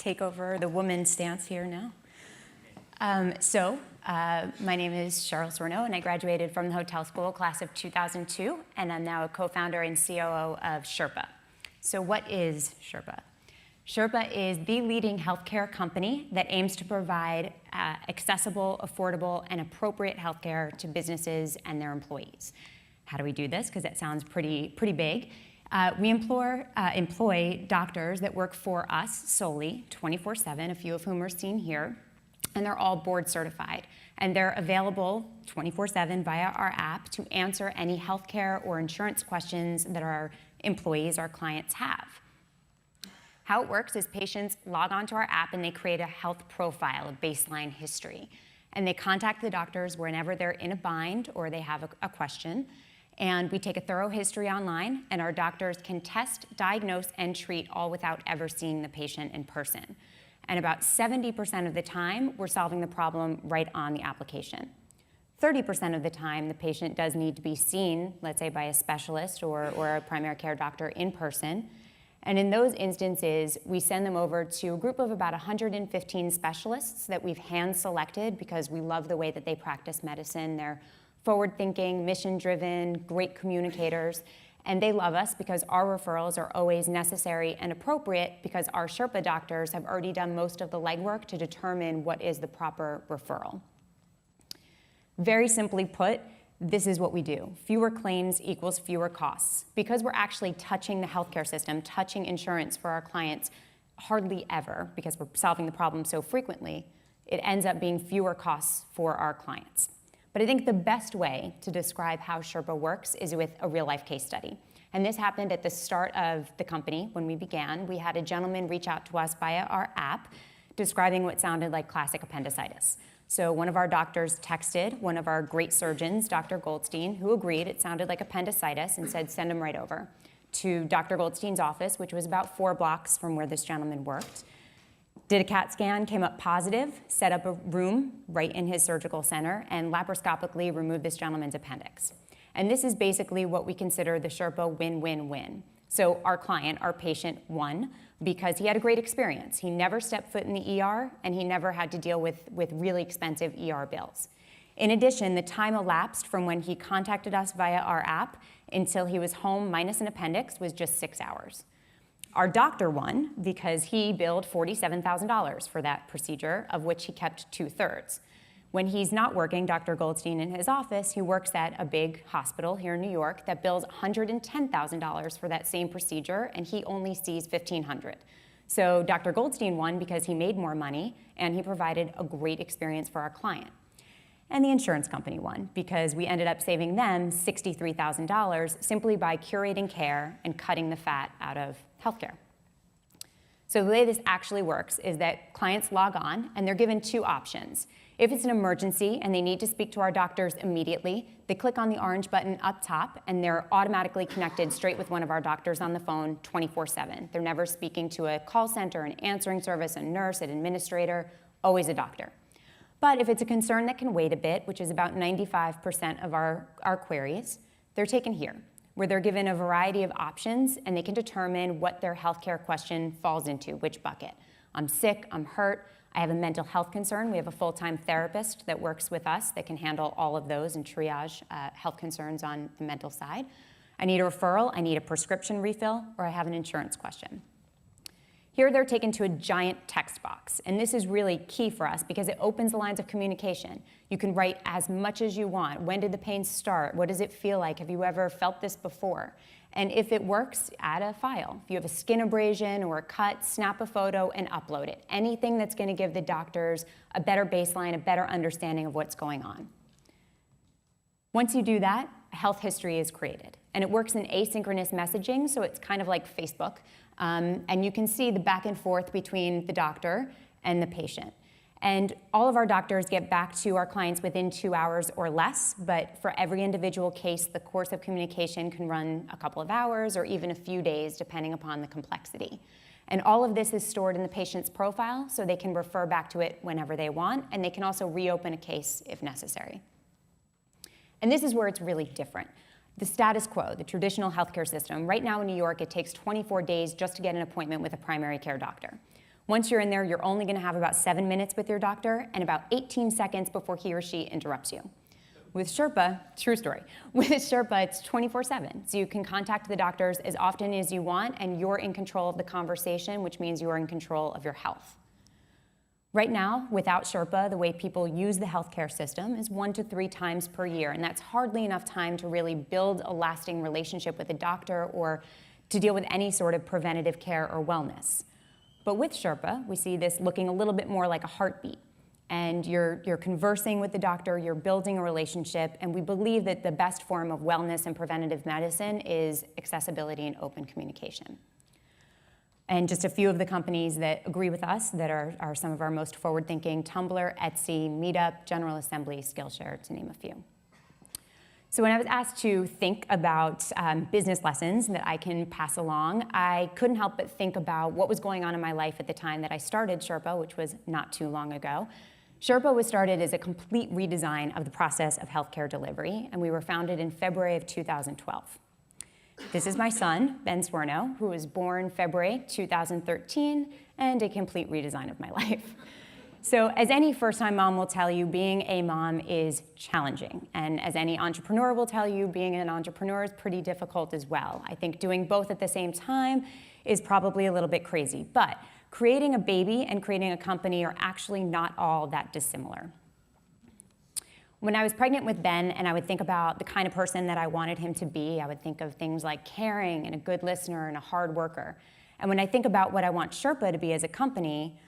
take over the woman's stance here now. My name is Cheryl Swirnow, and I graduated from the hotel school class of 2002, and I'm now a co-founder and COO of Sherpa. So what is Sherpa? Sherpa is the leading healthcare company that aims to provide accessible, affordable, and appropriate healthcare to businesses and their employees. How do we do this? Because that sounds pretty big. We employ doctors that work for us solely, 24/7, a few of whom are seen here, and they're all board certified. And they're available 24/7 via our app to answer any healthcare or insurance questions that our employees, our clients have. How it works is patients log onto our app and they create a health profile, a baseline history. And they contact the doctors whenever they're in a bind or they have a question. And we take a thorough history online, and our doctors can test, diagnose, and treat all without ever seeing the patient in person. And about 70% of the time, we're solving the problem right on the application. 30% of the time, the patient does need to be seen, let's say by a specialist or a primary care doctor in person. And in those instances, we send them over to a group of about 115 specialists that we've hand-selected because we love the way that they practice medicine. They're forward-thinking, mission-driven, great communicators, and they love us because our referrals are always necessary and appropriate because our Sherpa doctors have already done most of the legwork to determine what is the proper referral. Very simply put, this is what we do. Fewer claims equals fewer costs. Because we're actually touching the healthcare system, touching insurance for our clients hardly ever, because we're solving the problem so frequently, it ends up being fewer costs for our clients. But I think the best way to describe how Sherpa works is with a real-life case study. And this happened at the start of the company when we began. We had a gentleman reach out to us via our app describing what sounded like classic appendicitis. So one of our doctors texted one of our great surgeons, Dr. Goldstein, who agreed it sounded like appendicitis and said send him right over to Dr. Goldstein's office, which was about 4 blocks from where this gentleman worked. Did a CAT scan, came up positive, set up a room right in his surgical center, and laparoscopically removed this gentleman's appendix. And this is basically what we consider the Sherpa win-win-win. So our client, our patient, won because he had a great experience. He never stepped foot in the ER, and he never had to deal with really expensive ER bills. In addition, the time elapsed from when he contacted us via our app until he was home minus an appendix was just 6 hours. Our doctor won because he billed $47,000 for that procedure, of which he kept 2/3. When he's not working, Dr. Goldstein in his office, he works at a big hospital here in New York that bills $110,000 for that same procedure, and he only sees $1,500. So Dr. Goldstein won because he made more money, and he provided a great experience for our client. And the insurance company won because we ended up saving them $63,000 simply by curating care and cutting the fat out of healthcare. So the way this actually works is that clients log on and they're given 2 options. If it's an emergency and they need to speak to our doctors immediately, they click on the orange button up top and they're automatically connected straight with one of our doctors on the phone 24/7. They're never speaking to a call center, an answering service, a nurse, an administrator, always a doctor. But if it's a concern that can wait a bit, which is about 95% of our queries, they're taken here, where they're given a variety of options and they can determine what their healthcare question falls into, which bucket. I'm sick, I'm hurt, I have a mental health concern. We have a full-time therapist that works with us that can handle all of those and triage health concerns on the mental side. I need a referral, I need a prescription refill, or I have an insurance question. Here they're taken to a giant text box, and this is really key for us because it opens the lines of communication. You can write as much as you want. When did the pain start? What does it feel like? Have you ever felt this before? And if it works, add a file. If you have a skin abrasion or a cut, snap a photo and upload it. Anything that's going to give the doctors a better baseline, a better understanding of what's going on. Once you do that, a health history is created. And it works in asynchronous messaging, so it's kind of like Facebook. And you can see the back and forth between the doctor and the patient. And all of our doctors get back to our clients within 2 hours or less, but for every individual case, the course of communication can run a couple of hours or even a few days, depending upon the complexity. And all of this is stored in the patient's profile, so they can refer back to it whenever they want, and they can also reopen a case if necessary. And this is where it's really different. The status quo, the traditional healthcare system, right now in New York, it takes 24 days just to get an appointment with a primary care doctor. Once you're in there, you're only gonna have about 7 minutes with your doctor and about 18 seconds before he or she interrupts you. With Sherpa, true story, with Sherpa, it's 24/7. So you can contact the doctors as often as you want, and you're in control of the conversation, which means you're in control of your health. Right now, without Sherpa, the way people use the healthcare system is 1 to 3 times per year, and that's hardly enough time to really build a lasting relationship with a doctor or to deal with any sort of preventative care or wellness. But with Sherpa, we see this looking a little bit more like a heartbeat. And you're conversing with the doctor, you're building a relationship, and we believe that the best form of wellness and preventative medicine is accessibility and open communication. And just a few of the companies that agree with us that are some of our most forward-thinking: Tumblr, Etsy, Meetup, General Assembly, Skillshare, to name a few. So when I was asked to think about business lessons that I can pass along, I couldn't help but think about what was going on in my life at the time that I started Sherpa, which was not too long ago. Sherpa was started as a complete redesign of the process of healthcare delivery, and we were founded in February of 2012. This is my son, Ben Swirnow, who was born February 2013, and a complete redesign of my life. So as any first-time mom will tell you, being a mom is challenging. And as any entrepreneur will tell you, being an entrepreneur is pretty difficult as well. I think doing both at the same time is probably a little bit crazy. But creating a baby and creating a company are actually not all that dissimilar. When I was pregnant with Ben and I would think about the kind of person that I wanted him to be, I would think of things like caring and a good listener and a hard worker. And when I think about what I want Sherpa to be as a company,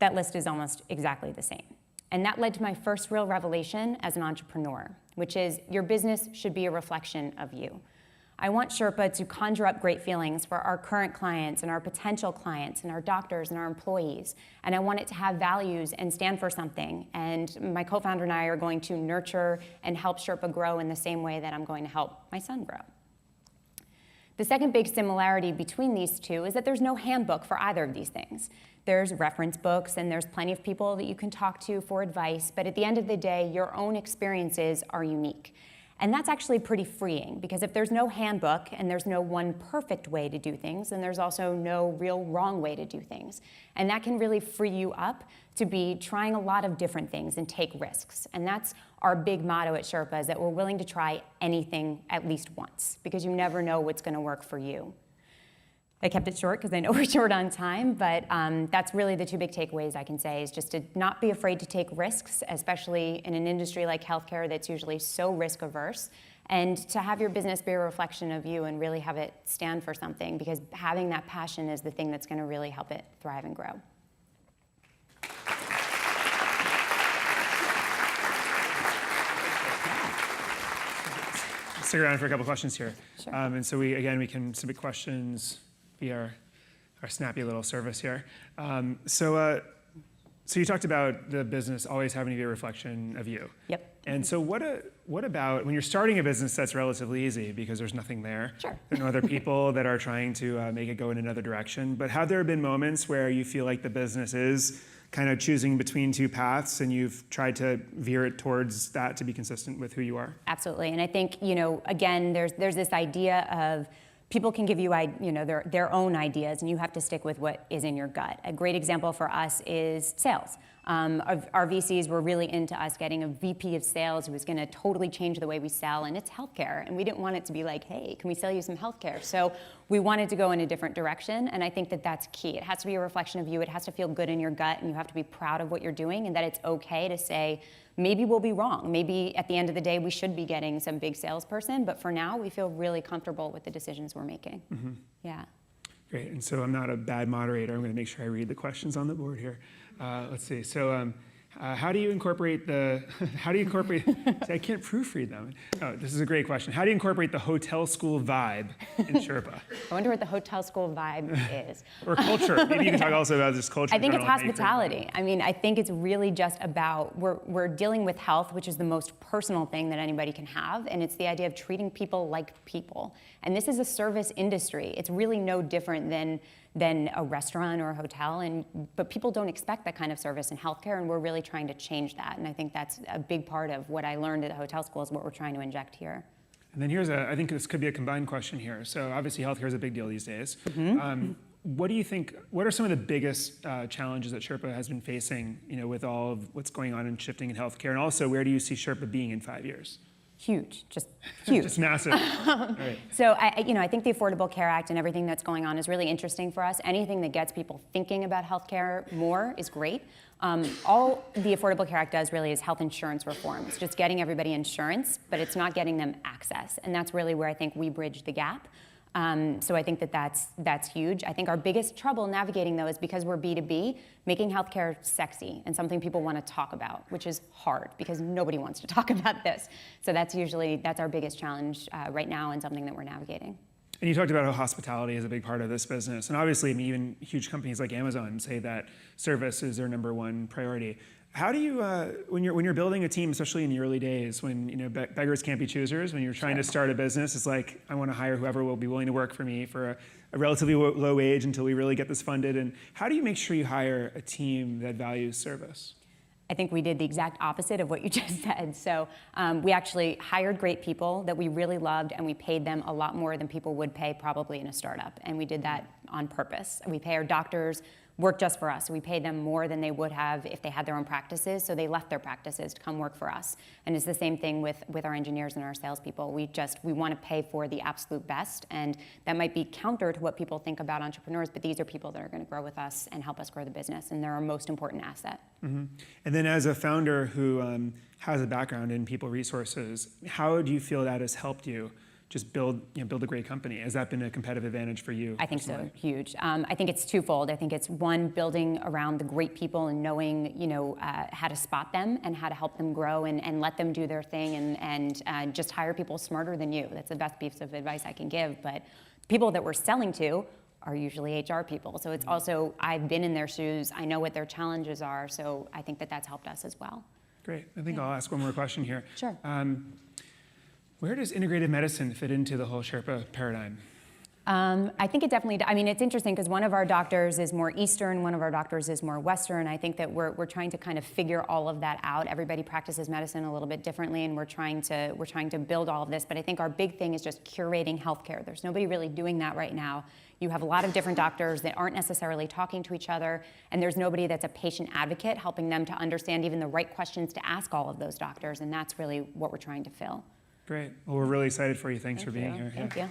that list is almost exactly the same. And that led to my first real revelation as an entrepreneur, which is your business should be a reflection of you. I want Sherpa to conjure up great feelings for our current clients and our potential clients and our doctors and our employees. And I want it to have values and stand for something. And my co-founder and I are going to nurture and help Sherpa grow in the same way that I'm going to help my son grow. The second big similarity between these two is that there's no handbook for either of these things. There's reference books and there's plenty of people that you can talk to for advice, but at the end of the day, your own experiences are unique. And that's actually pretty freeing, because if there's no handbook and there's no one perfect way to do things, then there's also no real wrong way to do things. And that can really free you up to be trying a lot of different things and take risks. And that's our big motto at Sherpa, is that we're willing to try anything at least once, because you never know what's going to work for you. I kept it short because I know we're short on time, but that's really the two big takeaways I can say, is just to not be afraid to take risks, especially in an industry like healthcare that's usually so risk averse, and to have your business be a reflection of you and really have it stand for something, because having that passion is the thing that's going to really help it thrive and grow. Stick around for a couple questions here. Sure. And so we can submit questions via our snappy little service here. So you talked about the business always having to be a reflection of you. Yep. And so what about when you're starting a business that's relatively easy because there's nothing there? Sure. There are no other people that are trying to make it go in another direction. But have there been moments where you feel like the business is kind of choosing between two paths and you've tried to veer it towards that to be consistent with who you are? Absolutely. And I think, again, there's this idea of people can give you, their own ideas, and you have to stick with what is in your gut. A great example for us is sales. Our VCs were really into us getting a VP of sales who was going to totally change the way we sell, and it's healthcare. And we didn't want it to be like, hey, can we sell you some healthcare? So we wanted to go in a different direction, and I think that that's key. It has to be a reflection of you. It has to feel good in your gut, and you have to be proud of what you're doing, and that it's okay to say, maybe we'll be wrong. Maybe at the end of the day, we should be getting some big salesperson, but for now, we feel really comfortable with the decisions we're making. Mm-hmm. Yeah. Great, and so I'm not a bad moderator. I'm going to make sure I read the questions on the board here. Let's see. So, how do you incorporate see, I can't proofread them. Oh, this is a great question. How do you incorporate the hotel school vibe in Sherpa? I wonder what the hotel school vibe is. Or culture. Maybe you can talk also about just culture. I think it's hospitality. I mean, I think it's really just about, we're dealing with health, which is the most personal thing that anybody can have, and it's the idea of treating people like people. And this is a service industry. It's really no different than a restaurant or a hotel, but people don't expect that kind of service in healthcare, and we're really trying to change that. And I think that's a big part of what I learned at the hotel school is what we're trying to inject here. And then I think this could be a combined question here. So obviously healthcare is a big deal these days. Mm-hmm. what do you think, what are some of the biggest challenges that Sherpa has been facing, with all of what's going on and shifting in healthcare? And also, where do you see Sherpa being in 5 years? Huge, just huge. Just massive. Right. So I think the Affordable Care Act and everything that's going on is really interesting for us. Anything that gets people thinking about healthcare more is great. All the Affordable Care Act does really is health insurance reform. It's just getting everybody insurance, but it's not getting them access. And that's really where I think we bridge the gap. So I think that's huge. I think our biggest trouble navigating though is because we're B2B, making healthcare sexy and something people want to talk about, which is hard because nobody wants to talk about this. So that's our biggest challenge right now and something that we're navigating. And you talked about how hospitality is a big part of this business. And obviously, even huge companies like Amazon say that service is their #1 priority. How do you, when you're building a team, especially in the early days, when beggars can't be choosers, when you're trying to start a business, it's like, I want to hire whoever will be willing to work for me for a relatively low wage until we really get this funded. And how do you make sure you hire a team that values service? I think we did the exact opposite of what you just said. So we actually hired great people that we really loved, and we paid them a lot more than people would pay probably in a startup. And we did that on purpose. We pay our doctors work just for us. We paid them more than they would have if they had their own practices, so they left their practices to come work for us. And it's the same thing with our engineers and our salespeople. We want to pay for the absolute best, and that might be counter to what people think about entrepreneurs, but these are people that are going to grow with us and help us grow the business, and they're our most important asset. Mm-hmm. And then as a founder who has a background in people resources, how do you feel that has helped you just build a great company? Has that been a competitive advantage for you? I think so, huge. I think it's twofold. I think it's one, building around the great people and knowing, how to spot them and how to help them grow and let them do their thing and just hire people smarter than you. That's the best piece of advice I can give. But people that we're selling to are usually HR people. So it's also, I've been in their shoes. I know what their challenges are. So I think that's helped us as well. Great. I think I'll ask one more question here. Sure. Where does integrative medicine fit into the whole Sherpa paradigm? I think it definitely, it's interesting because one of our doctors is more Eastern, one of our doctors is more Western. I think that we're trying to kind of figure all of that out. Everybody practices medicine a little bit differently, and we're trying to build all of this. But I think our big thing is just curating healthcare. There's nobody really doing that right now. You have a lot of different doctors that aren't necessarily talking to each other, and there's nobody that's a patient advocate helping them to understand even the right questions to ask all of those doctors, and that's really what we're trying to fill. Great. Well, we're really excited for you. Thanks for being here. Thank you.